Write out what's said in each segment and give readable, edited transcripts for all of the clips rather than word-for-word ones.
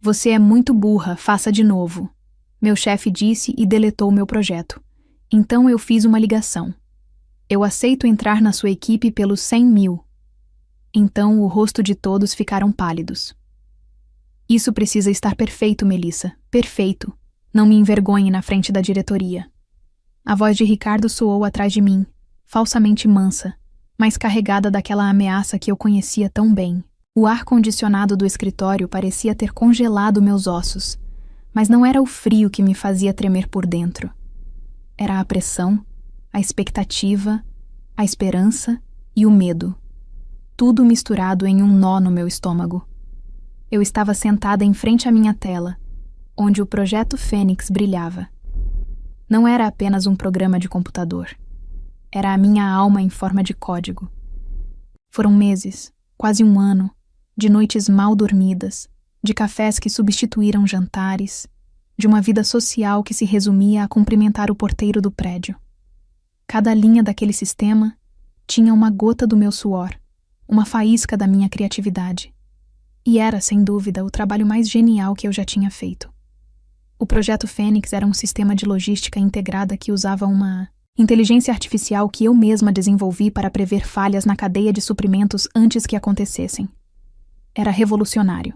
Você é muito burra, faça de novo. Meu chefe disse e deletou meu projeto. Então eu fiz uma ligação. Eu aceito entrar na sua equipe pelos 100 mil. Então o rosto de todos ficaram pálidos. Isso precisa estar perfeito, Melissa. Perfeito. Não me envergonhe na frente da diretoria. A voz de Ricardo soou atrás de mim, falsamente mansa, mas carregada daquela ameaça que eu conhecia tão bem. O ar-condicionado do escritório parecia ter congelado meus ossos, mas não era o frio que me fazia tremer por dentro. Era a pressão, a expectativa, a esperança e o medo. Tudo misturado em um nó no meu estômago. Eu estava sentada em frente à minha tela, onde o projeto Fênix brilhava. Não era apenas um programa de computador. Era a minha alma em forma de código. Foram meses, quase um ano, de noites mal dormidas, de cafés que substituíram jantares, de uma vida social que se resumia a cumprimentar o porteiro do prédio. Cada linha daquele sistema tinha uma gota do meu suor, uma faísca da minha criatividade. E era, sem dúvida, o trabalho mais genial que eu já tinha feito. O projeto Fênix era um sistema de logística integrada que usava uma inteligência artificial que eu mesma desenvolvi para prever falhas na cadeia de suprimentos antes que acontecessem. Era revolucionário.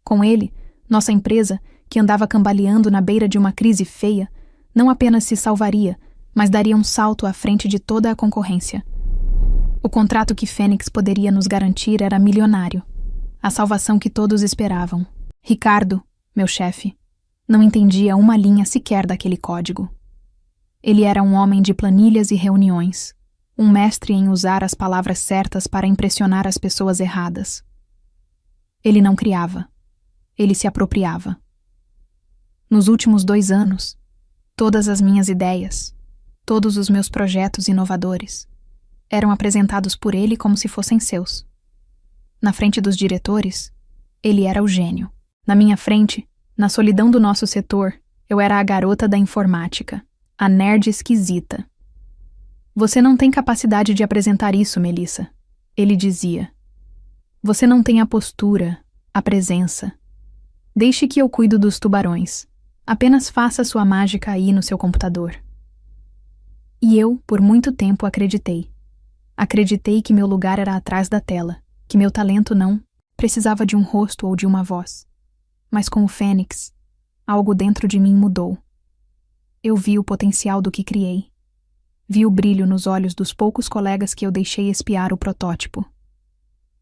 Com ele, nossa empresa, que andava cambaleando na beira de uma crise feia, não apenas se salvaria, mas daria um salto à frente de toda a concorrência. O contrato que Fênix poderia nos garantir era milionário. A salvação que todos esperavam. Ricardo, meu chefe, não entendia uma linha sequer daquele código. Ele era um homem de planilhas e reuniões, um mestre em usar as palavras certas para impressionar as pessoas erradas. Ele não criava, ele se apropriava. Nos últimos 2 anos, todas as minhas ideias, todos os meus projetos inovadores, eram apresentados por ele como se fossem seus. Na frente dos diretores, ele era o gênio. Na minha frente, na solidão do nosso setor, eu era a garota da informática, a nerd esquisita. Você não tem capacidade de apresentar isso, Melissa, ele dizia. Você não tem a postura, a presença. Deixe que eu cuido dos tubarões. Apenas faça sua mágica aí no seu computador. E eu, por muito tempo, acreditei. Acreditei que meu lugar era atrás da tela, que meu talento não precisava de um rosto ou de uma voz. Mas com o Fênix, algo dentro de mim mudou. Eu vi o potencial do que criei. Vi o brilho nos olhos dos poucos colegas que eu deixei espiar o protótipo.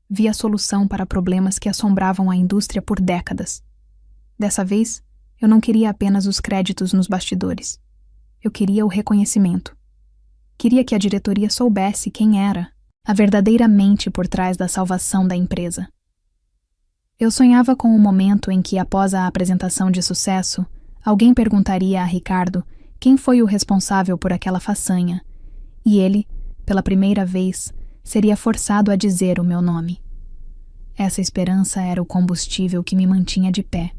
Vi a solução para problemas que assombravam a indústria por décadas. Dessa vez, eu não queria apenas os créditos nos bastidores. Eu queria o reconhecimento. Queria que a diretoria soubesse quem era a verdadeira mente por trás da salvação da empresa. Eu sonhava com o momento em que, após a apresentação de sucesso, alguém perguntaria a Ricardo quem foi o responsável por aquela façanha, e ele, pela primeira vez, seria forçado a dizer o meu nome. Essa esperança era o combustível que me mantinha de pé.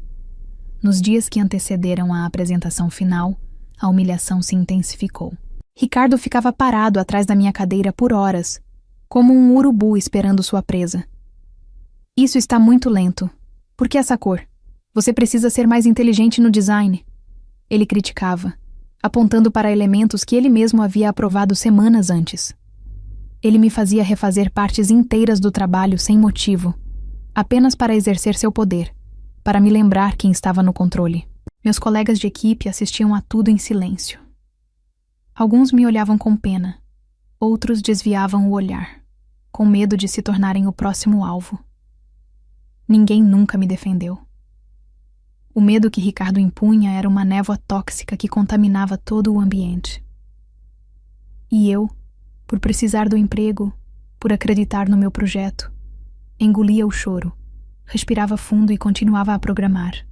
Nos dias que antecederam a apresentação final, a humilhação se intensificou. Ricardo ficava parado atrás da minha cadeira por horas, como um urubu esperando sua presa. Isso está muito lento. Por que essa cor? Você precisa ser mais inteligente no design. Ele criticava, apontando para elementos que ele mesmo havia aprovado semanas antes. Ele me fazia refazer partes inteiras do trabalho sem motivo, apenas para exercer seu poder, para me lembrar quem estava no controle. Meus colegas de equipe assistiam a tudo em silêncio. Alguns me olhavam com pena, outros desviavam o olhar, com medo de se tornarem o próximo alvo. Ninguém nunca me defendeu. O medo que Ricardo impunha era uma névoa tóxica que contaminava todo o ambiente. E eu, por precisar do emprego, por acreditar no meu projeto, engolia o choro, respirava fundo e continuava a programar,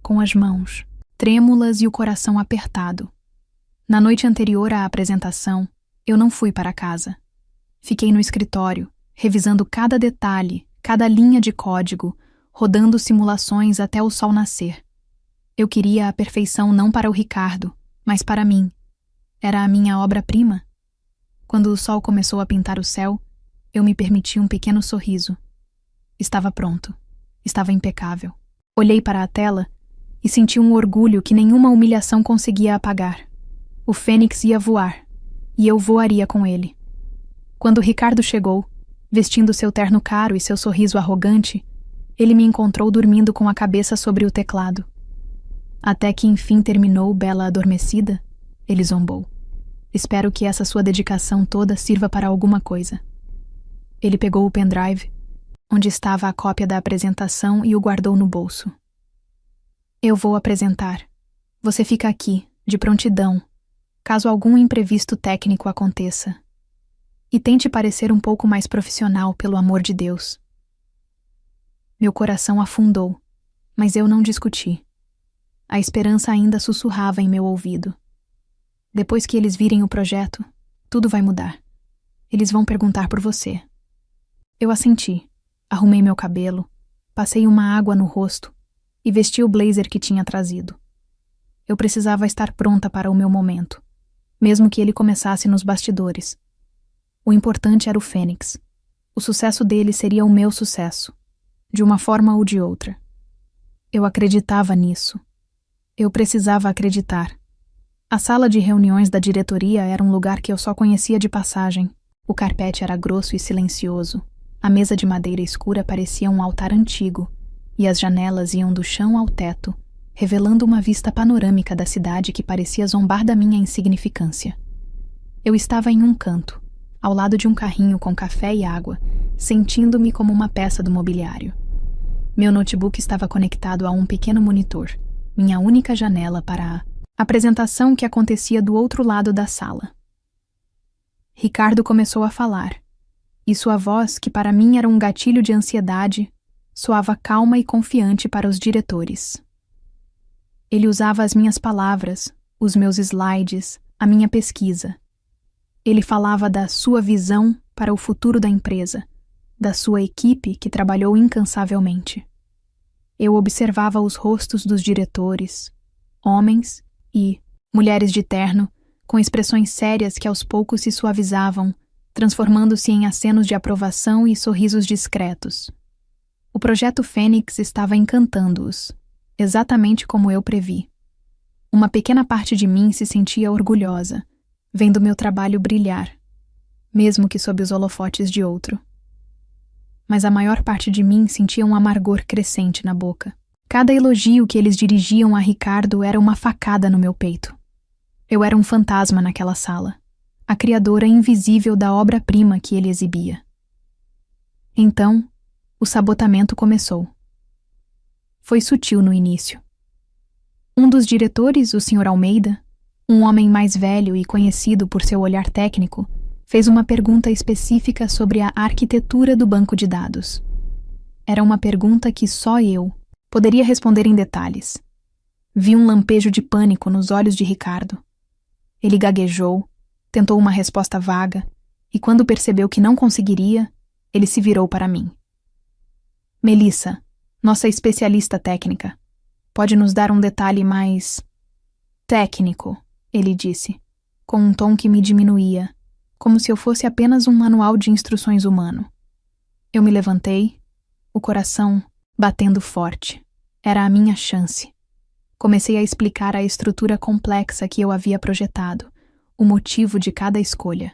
com as mãos trêmulas e o coração apertado. Na noite anterior à apresentação, eu não fui para casa. Fiquei no escritório, revisando cada detalhe, cada linha de código, rodando simulações até o sol nascer. Eu queria a perfeição não para o Ricardo, mas para mim. Era a minha obra-prima. Quando o sol começou a pintar o céu, eu me permiti um pequeno sorriso. Estava pronto. Estava impecável. Olhei para a tela e senti um orgulho que nenhuma humilhação conseguia apagar. O Fênix ia voar, e eu voaria com ele. Quando Ricardo chegou, vestindo seu terno caro e seu sorriso arrogante, ele me encontrou dormindo com a cabeça sobre o teclado. Até que enfim terminou, bela adormecida, ele zombou. Espero que essa sua dedicação toda sirva para alguma coisa. Ele pegou o pendrive, onde estava a cópia da apresentação, e o guardou no bolso. Eu vou apresentar. Você fica aqui, de prontidão, caso algum imprevisto técnico aconteça. E tente parecer um pouco mais profissional, pelo amor de Deus. Meu coração afundou, mas eu não discuti. A esperança ainda sussurrava em meu ouvido. Depois que eles virem o projeto, tudo vai mudar. Eles vão perguntar por você. Eu assenti, arrumei meu cabelo, passei uma água no rosto e vesti o blazer que tinha trazido. Eu precisava estar pronta para o meu momento, mesmo que ele começasse nos bastidores. O importante era o Fênix. O sucesso dele seria o meu sucesso, de uma forma ou de outra. Eu acreditava nisso. Eu precisava acreditar. A sala de reuniões da diretoria era um lugar que eu só conhecia de passagem. O carpete era grosso e silencioso. A mesa de madeira escura parecia um altar antigo, e as janelas iam do chão ao teto, revelando uma vista panorâmica da cidade que parecia zombar da minha insignificância. Eu estava em um canto, ao lado de um carrinho com café e água, sentindo-me como uma peça do mobiliário. Meu notebook estava conectado a um pequeno monitor, minha única janela para a apresentação que acontecia do outro lado da sala. Ricardo começou a falar, e sua voz, que para mim era um gatilho de ansiedade, soava calma e confiante para os diretores. Ele usava as minhas palavras, os meus slides, a minha pesquisa. Ele falava da sua visão para o futuro da empresa, da sua equipe que trabalhou incansavelmente. Eu observava os rostos dos diretores, homens e mulheres de terno, com expressões sérias que aos poucos se suavizavam, transformando-se em acenos de aprovação e sorrisos discretos. O projeto Fênix estava encantando-os, exatamente como eu previ. Uma pequena parte de mim se sentia orgulhosa, vendo meu trabalho brilhar, mesmo que sob os holofotes de outro. Mas a maior parte de mim sentia um amargor crescente na boca. Cada elogio que eles dirigiam a Ricardo era uma facada no meu peito. Eu era um fantasma naquela sala, a criadora invisível da obra-prima que ele exibia. Então, o sabotamento começou. Foi sutil no início. Um dos diretores, o Sr. Almeida, um homem mais velho e conhecido por seu olhar técnico, fez uma pergunta específica sobre a arquitetura do banco de dados. Era uma pergunta que só eu poderia responder em detalhes. Vi um lampejo de pânico nos olhos de Ricardo. Ele gaguejou, tentou uma resposta vaga, e quando percebeu que não conseguiria, ele se virou para mim. Melissa, nossa especialista técnica, pode nos dar um detalhe mais técnico, ele disse, com um tom que me diminuía, como se eu fosse apenas um manual de instruções humano. Eu me levantei, o coração batendo forte. Era a minha chance. Comecei a explicar a estrutura complexa que eu havia projetado, o motivo de cada escolha.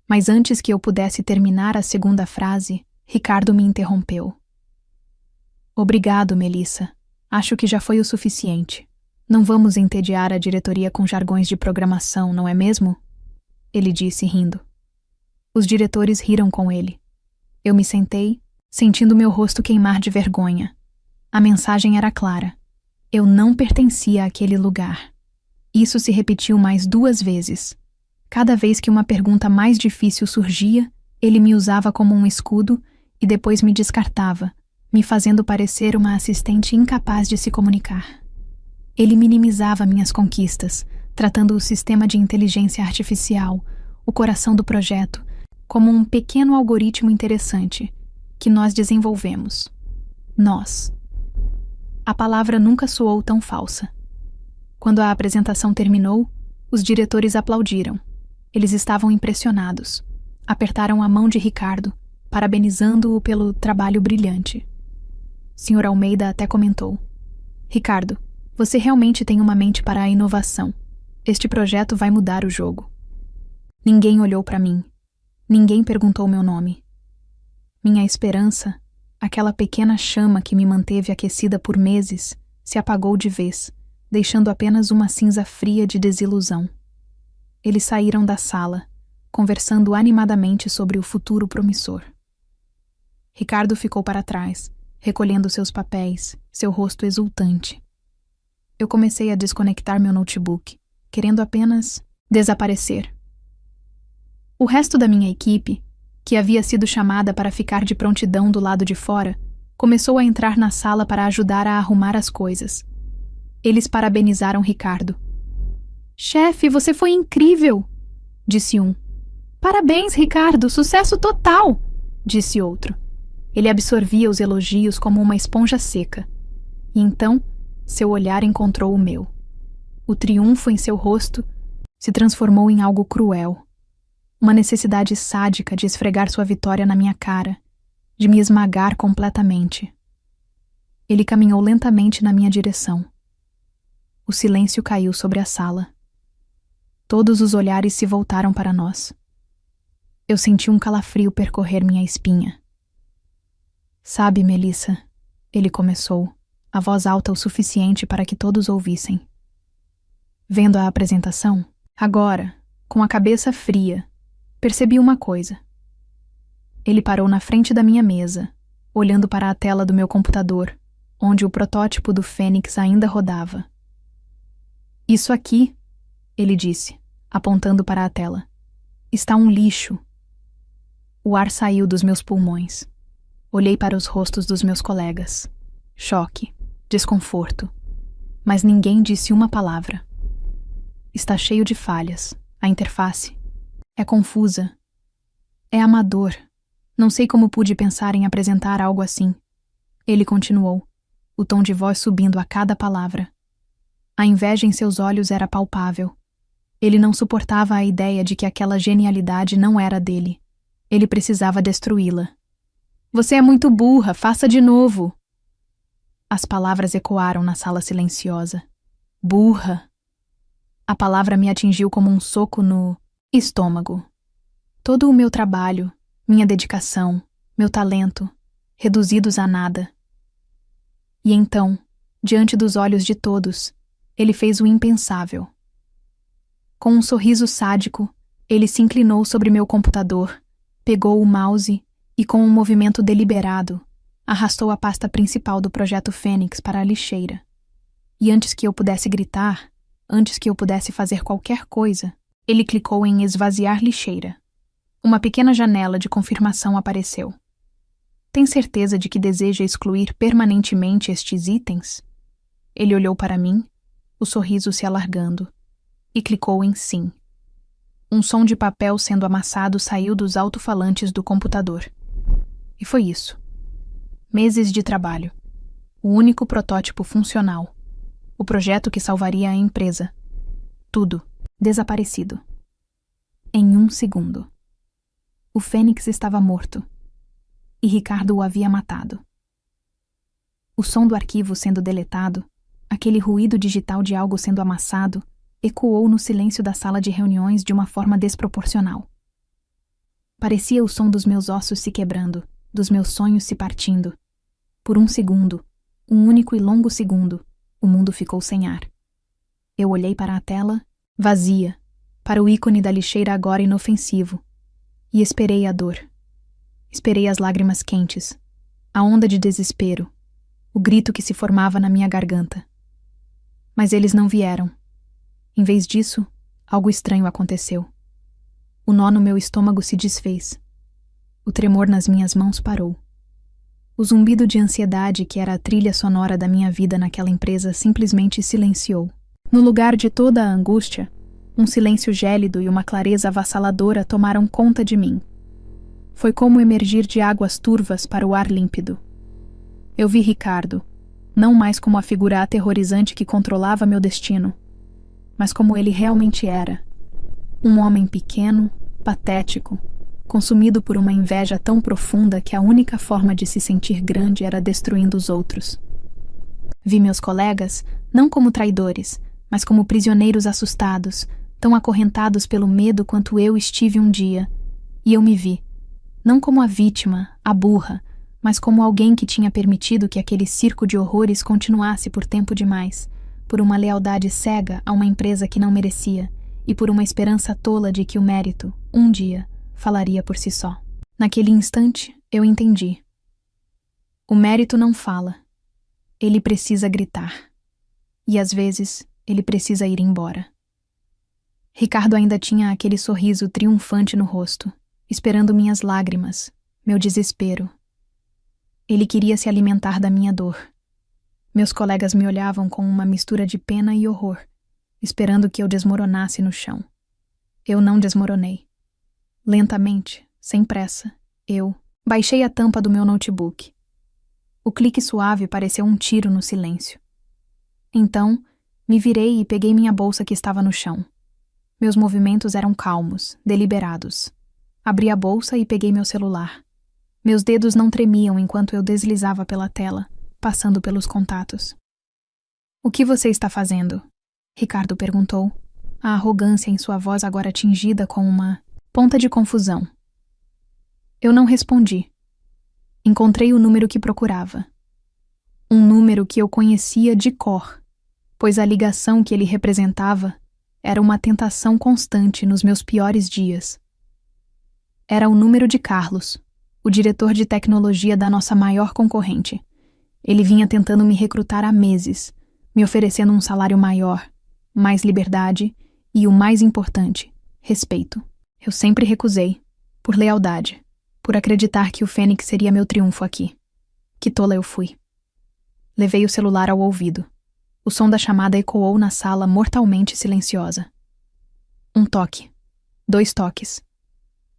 Mas antes que eu pudesse terminar a segunda frase, Ricardo me interrompeu. Obrigado, Melissa. Acho que já foi o suficiente. Não vamos entediar a diretoria com jargões de programação, não é mesmo? Ele disse, rindo. Os diretores riram com ele. Eu me sentei, sentindo meu rosto queimar de vergonha. A mensagem era clara. Eu não pertencia àquele lugar. Isso se repetiu mais 2 vezes. Cada vez que uma pergunta mais difícil surgia, ele me usava como um escudo e depois me descartava, me fazendo parecer uma assistente incapaz de se comunicar. Ele minimizava minhas conquistas, tratando o sistema de inteligência artificial, o coração do projeto, como um pequeno algoritmo interessante que nós desenvolvemos. Nós. A palavra nunca soou tão falsa. Quando a apresentação terminou, os diretores aplaudiram. Eles estavam impressionados. Apertaram a mão de Ricardo, parabenizando-o pelo trabalho brilhante. Sr. Almeida até comentou: Ricardo, você realmente tem uma mente para a inovação. Este projeto vai mudar o jogo. Ninguém olhou para mim. Ninguém perguntou meu nome. Minha esperança, aquela pequena chama que me manteve aquecida por meses, se apagou de vez, deixando apenas uma cinza fria de desilusão. Eles saíram da sala, conversando animadamente sobre o futuro promissor. Ricardo ficou para trás, recolhendo seus papéis, seu rosto exultante. Eu comecei a desconectar meu notebook, querendo apenas desaparecer. O resto da minha equipe, que havia sido chamada para ficar de prontidão do lado de fora, começou a entrar na sala para ajudar a arrumar as coisas. Eles parabenizaram Ricardo. Chefe, você foi incrível, disse um. Parabéns, Ricardo, sucesso total, disse outro. Ele absorvia os elogios como uma esponja seca. E então, seu olhar encontrou o meu. O triunfo em seu rosto se transformou em algo cruel. Uma necessidade sádica de esfregar sua vitória na minha cara, de me esmagar completamente. Ele caminhou lentamente na minha direção. O silêncio caiu sobre a sala. Todos os olhares se voltaram para nós. Eu senti um calafrio percorrer minha espinha. Sabe, Melissa, ele começou, a voz alta o suficiente para que todos ouvissem. Vendo a apresentação, agora, com a cabeça fria, percebi uma coisa. Ele parou na frente da minha mesa, olhando para a tela do meu computador, onde o protótipo do Fênix ainda rodava. Isso aqui, ele disse, apontando para a tela, está um lixo. O ar saiu dos meus pulmões. Olhei para os rostos dos meus colegas. Choque, desconforto. Mas ninguém disse uma palavra. Está cheio de falhas. A interface é confusa. É amador. Não sei como pude pensar em apresentar algo assim. Ele continuou, o tom de voz subindo a cada palavra. A inveja em seus olhos era palpável. Ele não suportava a ideia de que aquela genialidade não era dele. Ele precisava destruí-la. Você é muito burra, faça de novo. As palavras ecoaram na sala silenciosa. Burra. A palavra me atingiu como um soco no estômago. Todo o meu trabalho, minha dedicação, meu talento, reduzidos a nada. E então, diante dos olhos de todos, ele fez o impensável. Com um sorriso sádico, ele se inclinou sobre meu computador, pegou o mouse e, com um movimento deliberado, arrastou a pasta principal do projeto Fênix para a lixeira. E antes que eu pudesse gritar, antes que eu pudesse fazer qualquer coisa, ele clicou em esvaziar lixeira. Uma pequena janela de confirmação apareceu. Tem certeza de que deseja excluir permanentemente estes itens? Ele olhou para mim, o sorriso se alargando, e clicou em sim. Um som de papel sendo amassado saiu dos alto-falantes do computador. E foi isso. Meses de trabalho. O único protótipo funcional. O projeto que salvaria a empresa. Tudo desaparecido. Em 1 segundo. O Fênix estava morto. E Ricardo o havia matado. O som do arquivo sendo deletado, aquele ruído digital de algo sendo amassado, ecoou no silêncio da sala de reuniões de uma forma desproporcional. Parecia o som dos meus ossos se quebrando, dos meus sonhos se partindo. Por 1 segundo, um único e longo segundo, o mundo ficou sem ar. Eu olhei para a tela, vazia, para o ícone da lixeira agora inofensivo, e esperei a dor. Esperei as lágrimas quentes, a onda de desespero, o grito que se formava na minha garganta. Mas eles não vieram. Em vez disso, algo estranho aconteceu. O nó no meu estômago se desfez. O tremor nas minhas mãos parou. O zumbido de ansiedade que era a trilha sonora da minha vida naquela empresa simplesmente silenciou. No lugar de toda a angústia, um silêncio gélido e uma clareza avassaladora tomaram conta de mim. Foi como emergir de águas turvas para o ar límpido. Eu vi Ricardo, não mais como a figura aterrorizante que controlava meu destino, mas como ele realmente era. Um homem pequeno, patético, consumido por uma inveja tão profunda que a única forma de se sentir grande era destruindo os outros. Vi meus colegas, não como traidores, mas como prisioneiros assustados, tão acorrentados pelo medo quanto eu estive um dia, e eu me vi, não como a vítima, a burra, mas como alguém que tinha permitido que aquele circo de horrores continuasse por tempo demais, por uma lealdade cega a uma empresa que não merecia, e por uma esperança tola de que o mérito, um dia, falaria por si só. Naquele instante, eu entendi. O mérito não fala. Ele precisa gritar. E às vezes, ele precisa ir embora. Ricardo ainda tinha aquele sorriso triunfante no rosto, esperando minhas lágrimas, meu desespero. Ele queria se alimentar da minha dor. Meus colegas me olhavam com uma mistura de pena e horror, esperando que eu desmoronasse no chão. Eu não desmoronei. Lentamente, sem pressa, eu baixei a tampa do meu notebook. O clique suave pareceu um tiro no silêncio. Então, me virei e peguei minha bolsa que estava no chão. Meus movimentos eram calmos, deliberados. Abri a bolsa e peguei meu celular. Meus dedos não tremiam enquanto eu deslizava pela tela, passando pelos contatos. "O que você está fazendo?" Ricardo perguntou, a arrogância em sua voz agora tingida com uma ponta de confusão. Eu não respondi. Encontrei o número que procurava. Um número que eu conhecia de cor, pois a ligação que ele representava era uma tentação constante nos meus piores dias. Era o número de Carlos, o diretor de tecnologia da nossa maior concorrente. Ele vinha tentando me recrutar há meses, me oferecendo um salário maior, mais liberdade e, o mais importante, respeito. Eu sempre recusei, por lealdade, por acreditar que o Fênix seria meu triunfo aqui. Que tola eu fui. Levei o celular ao ouvido. O som da chamada ecoou na sala mortalmente silenciosa. Um toque. 2 toques.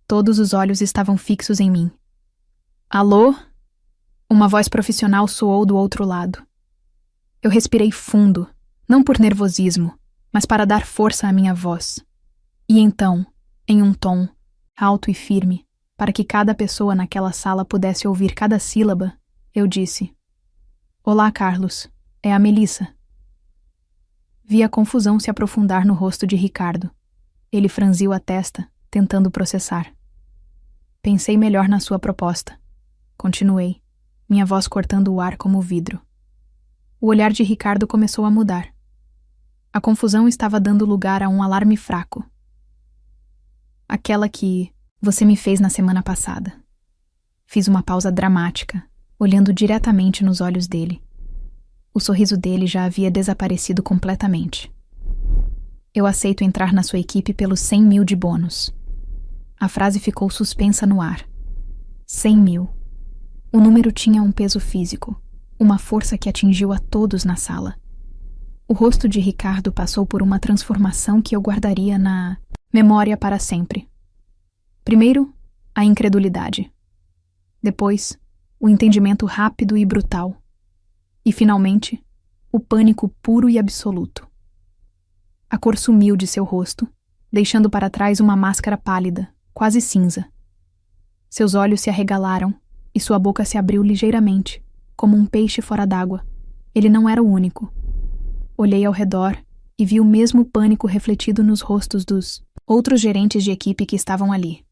Todos os olhos estavam fixos em mim. "Alô?" Uma voz profissional soou do outro lado. Eu respirei fundo, não por nervosismo, mas para dar força à minha voz. E então, em um tom alto e firme, para que cada pessoa naquela sala pudesse ouvir cada sílaba, eu disse: "Olá, Carlos. É a Melissa." Vi a confusão se aprofundar no rosto de Ricardo. Ele franziu a testa, tentando processar. "Pensei melhor na sua proposta." Continuei, minha voz cortando o ar como vidro. O olhar de Ricardo começou a mudar. A confusão estava dando lugar a um alarme fraco. "Aquela que você me fez na semana passada." Fiz uma pausa dramática, olhando diretamente nos olhos dele. O sorriso dele já havia desaparecido completamente. "Eu aceito entrar na sua equipe pelos 100 mil de bônus." A frase ficou suspensa no ar. 100 mil. O número tinha um peso físico, uma força que atingiu a todos na sala. O rosto de Ricardo passou por uma transformação que eu guardaria na memória para sempre. Primeiro, a incredulidade. Depois, o entendimento rápido e brutal. E, finalmente, o pânico puro e absoluto. A cor sumiu de seu rosto, deixando para trás uma máscara pálida, quase cinza. Seus olhos se arregalaram e sua boca se abriu ligeiramente, como um peixe fora d'água. Ele não era o único. Olhei ao redor e vi o mesmo pânico refletido nos rostos dos outros gerentes de equipe que estavam ali.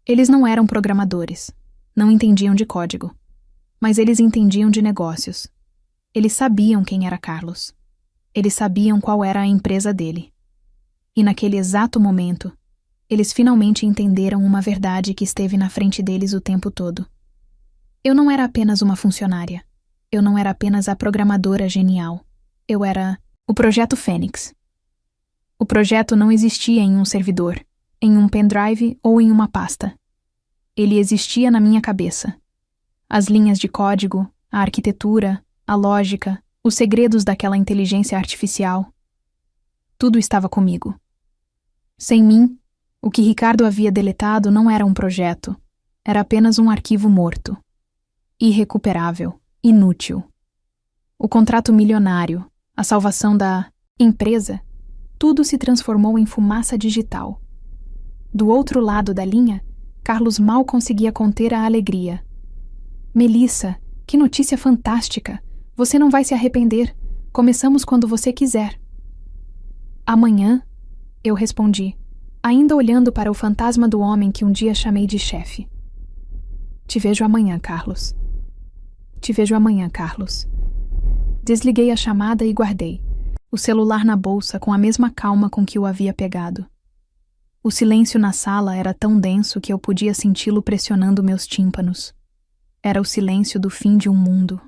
Eles não eram programadores, não entendiam de código, mas eles entendiam de negócios. Eles sabiam quem era Carlos. Eles sabiam qual era a empresa dele. E naquele exato momento, eles finalmente entenderam uma verdade que esteve na frente deles o tempo todo. Eu não era apenas uma funcionária. Eu não era apenas a programadora genial. Eu era o Projeto Fênix. O projeto não existia em um servidor, em um pendrive ou em uma pasta. Ele existia na minha cabeça. As linhas de código, a arquitetura, a lógica, os segredos daquela inteligência artificial. Tudo estava comigo. Sem mim, o que Ricardo havia deletado não era um projeto, era apenas um arquivo morto. Irrecuperável, inútil. O contrato milionário, a salvação da empresa, tudo se transformou em fumaça digital. Do outro lado da linha, Carlos mal conseguia conter a alegria. Melissa, que notícia fantástica! Você não vai se arrepender. Começamos quando você quiser. Amanhã? Eu respondi, ainda olhando para o fantasma do homem que um dia chamei de chefe. Te vejo amanhã, Carlos. Te vejo amanhã, Carlos. Desliguei a chamada e guardei, o celular na bolsa com a mesma calma com que o havia pegado. O silêncio na sala era tão denso que eu podia senti-lo pressionando meus tímpanos. Era o silêncio do fim de um mundo.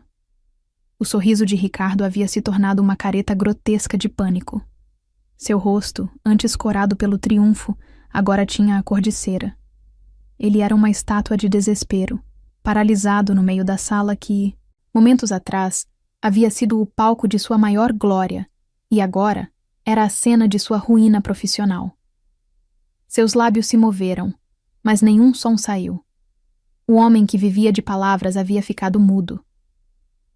O sorriso de Ricardo havia se tornado uma careta grotesca de pânico. Seu rosto, antes corado pelo triunfo, agora tinha a cor de cera. Ele era uma estátua de desespero, paralisado no meio da sala que, momentos atrás, havia sido o palco de sua maior glória e agora era a cena de sua ruína profissional. Seus lábios se moveram, mas nenhum som saiu. O homem que vivia de palavras havia ficado mudo.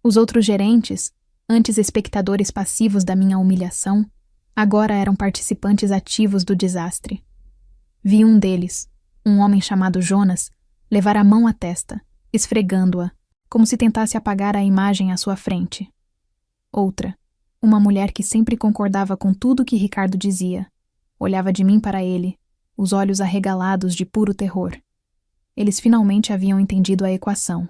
Os outros gerentes, antes espectadores passivos da minha humilhação, agora eram participantes ativos do desastre. Vi um deles, um homem chamado Jonas, levar a mão à testa, esfregando-a, como se tentasse apagar a imagem à sua frente. Outra, uma mulher que sempre concordava com tudo que Ricardo dizia, olhava de mim para ele, os olhos arregalados de puro terror. Eles finalmente haviam entendido a equação.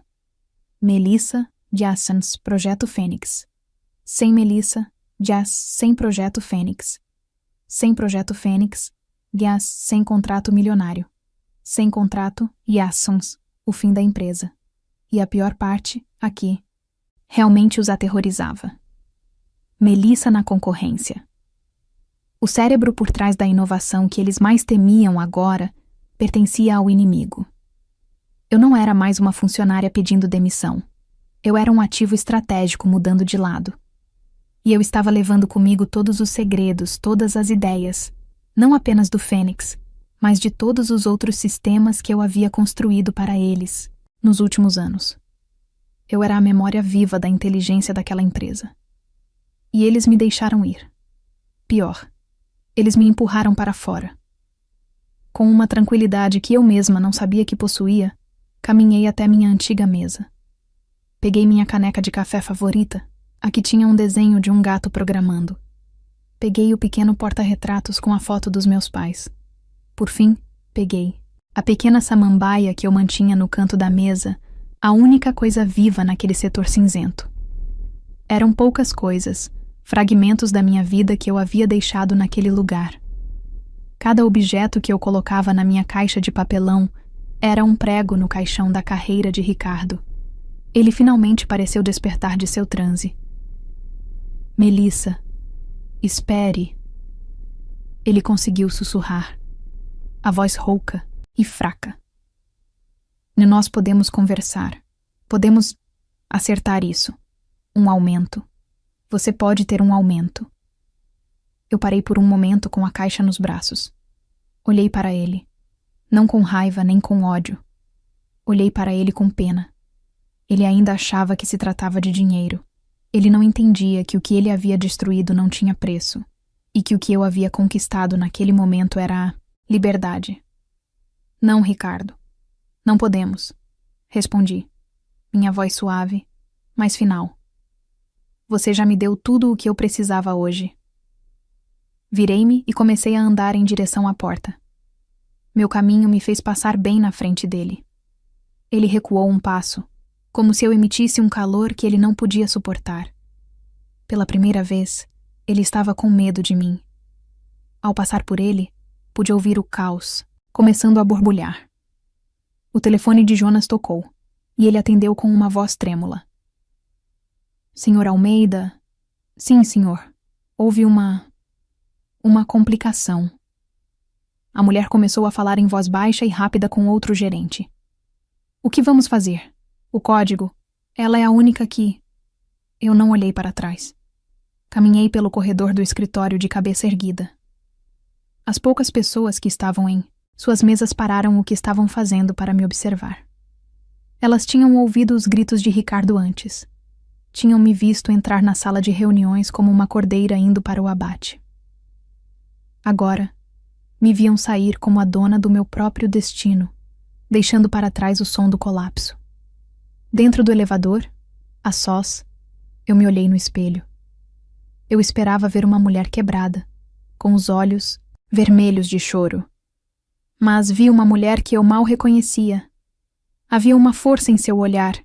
Melissa, Jassens, Projeto Fênix. Sem Melissa, Jass, sem Projeto Fênix. Sem Projeto Fênix, Jass, sem contrato milionário. Sem contrato, Jassens, o fim da empresa. E a pior parte, aqui, realmente os aterrorizava. Melissa na concorrência. O cérebro por trás da inovação que eles mais temiam agora pertencia ao inimigo. Eu não era mais uma funcionária pedindo demissão. Eu era um ativo estratégico mudando de lado. E eu estava levando comigo todos os segredos, todas as ideias, não apenas do Fênix, mas de todos os outros sistemas que eu havia construído para eles nos últimos anos. Eu era a memória viva da inteligência daquela empresa. E eles me deixaram ir. Pior, eles me empurraram para fora. Com uma tranquilidade que eu mesma não sabia que possuía, caminhei até minha antiga mesa. Peguei minha caneca de café favorita, a que tinha um desenho de um gato programando. Peguei o pequeno porta-retratos com a foto dos meus pais. Por fim, peguei a pequena samambaia que eu mantinha no canto da mesa, a única coisa viva naquele setor cinzento. Eram poucas coisas, fragmentos da minha vida que eu havia deixado naquele lugar. Cada objeto que eu colocava na minha caixa de papelão era um prego no caixão da carreira de Ricardo. Ele finalmente pareceu despertar de seu transe. Melissa, espere. Ele conseguiu sussurrar, a voz rouca e fraca. Nós podemos conversar. Podemos acertar isso. Um aumento. Você pode ter um aumento. Eu parei por um momento com a caixa nos braços. Olhei para ele. Não com raiva nem com ódio. Olhei para ele com pena. Ele ainda achava que se tratava de dinheiro. Ele não entendia que o que ele havia destruído não tinha preço e que o que eu havia conquistado naquele momento era a liberdade. Não, Ricardo. Não podemos. Respondi. Minha voz suave, mas final. Você já me deu tudo o que eu precisava hoje. Virei-me e comecei a andar em direção à porta. Meu caminho me fez passar bem na frente dele. Ele recuou um passo, como se eu emitisse um calor que ele não podia suportar. Pela primeira vez, ele estava com medo de mim. Ao passar por ele, pude ouvir o caos, começando a borbulhar. O telefone de Jonas tocou, e ele atendeu com uma voz trêmula. Senhor Almeida? Sim, senhor. Houve uma complicação. A mulher começou a falar em voz baixa e rápida com outro gerente. O que vamos fazer? O código. Ela é a única que... Eu não olhei para trás. Caminhei pelo corredor do escritório de cabeça erguida. As poucas pessoas que estavam em suas mesas pararam o que estavam fazendo para me observar. Elas tinham ouvido os gritos de Ricardo antes. Tinham me visto entrar na sala de reuniões como uma cordeira indo para o abate. Agora, me viam sair como a dona do meu próprio destino, deixando para trás o som do colapso. Dentro do elevador, a sós, eu me olhei no espelho. Eu esperava ver uma mulher quebrada, com os olhos vermelhos de choro. Mas vi uma mulher que eu mal reconhecia. Havia uma força em seu olhar,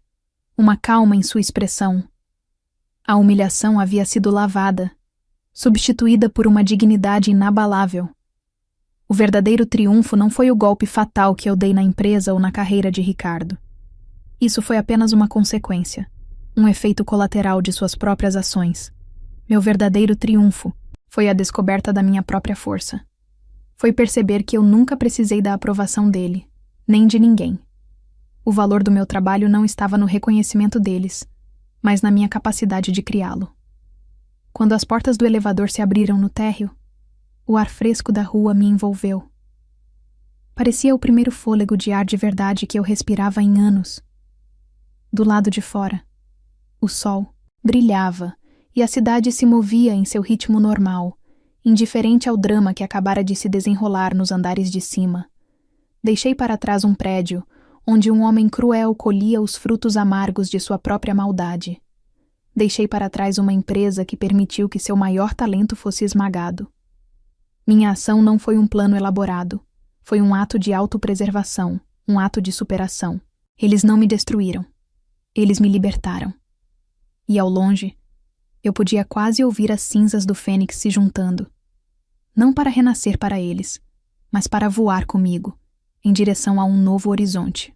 uma calma em sua expressão. A humilhação havia sido lavada, substituída por uma dignidade inabalável. O verdadeiro triunfo não foi o golpe fatal que eu dei na empresa ou na carreira de Ricardo. Isso foi apenas uma consequência, um efeito colateral de suas próprias ações. Meu verdadeiro triunfo foi a descoberta da minha própria força. Foi perceber que eu nunca precisei da aprovação dele, nem de ninguém. O valor do meu trabalho não estava no reconhecimento deles, mas na minha capacidade de criá-lo. Quando as portas do elevador se abriram no térreo, o ar fresco da rua me envolveu. Parecia o primeiro fôlego de ar de verdade que eu respirava em anos. Do lado de fora, o sol brilhava e a cidade se movia em seu ritmo normal, indiferente ao drama que acabara de se desenrolar nos andares de cima. Deixei para trás um prédio onde um homem cruel colhia os frutos amargos de sua própria maldade. Deixei para trás uma empresa que permitiu que seu maior talento fosse esmagado. Minha ação não foi um plano elaborado. Foi um ato de autopreservação, um ato de superação. Eles não me destruíram. Eles me libertaram. E ao longe, eu podia quase ouvir as cinzas do fênix se juntando. Não para renascer para eles, mas para voar comigo, em direção a um novo horizonte.